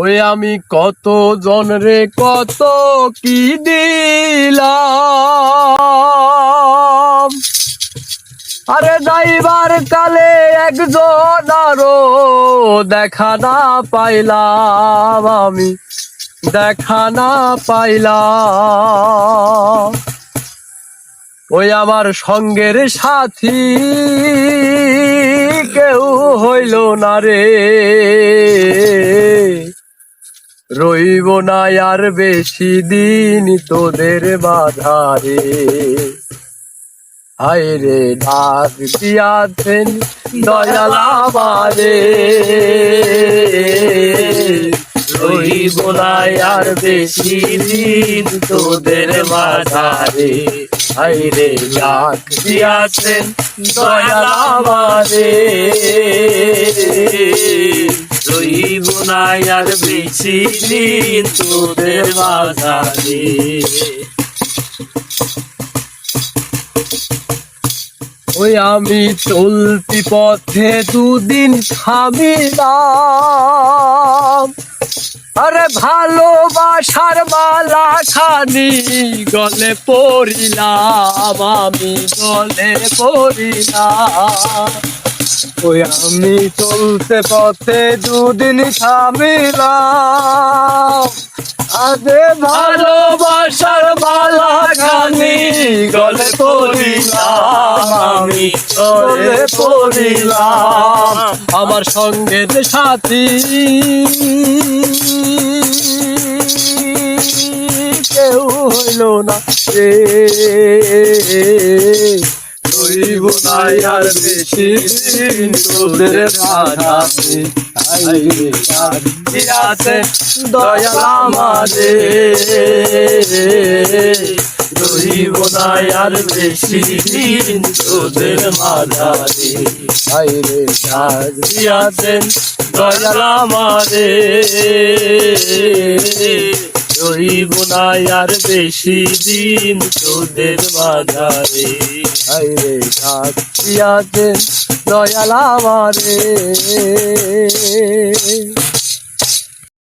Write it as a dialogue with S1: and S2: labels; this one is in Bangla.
S1: ওই আমি কত জনরে কত কি দিলাম, আরে যাইবার কালে একজন আরো দেখা না পাইলাম, আমি দেখা না পাইলাম। ওই আমার সঙ্গের সাথী কেউ হইল না রে, রইব না আর বেশি দিন তোদের বাধারে। হায় রে ডাক দিয়াছেন দয়াল আমারে, রইব না আর বেশি দিন তোদের বাধারে। হায় রে ডাক দিয়াছেন দয়াল আমারে,
S2: রইব না আর বেশি দিন তোদের বাজারে।
S1: ওই আমি চলতি পথে দুদিন থামিলাম, আরে ভালোবাসার মালা খানি গলে পড়িলাম, আমি গলে পড়িলাম। ওই আমি চলতে পথে দুদিন থামিলাম, আরে ভালোবাসার মালা খানি গলে পড়িলাম, আমি গলে পড়িলাম। আমার সঙ্গের সাথী কেউ হইল না রে, রইব না আর বেশি দিন তোদের বাধারে। হায় রে ডাক দিয়াছেন দয়াল আমারে,
S2: রইব না আর বেশি দিন তোদের বাজারে।
S1: হায় রে ডাক দিয়াছেন দয়াল আমারে,
S2: রইব না আর বেশি দিন তোদের বাজারে।
S1: হায় রে ডাক দিয়াছেন দয়াল আমারে।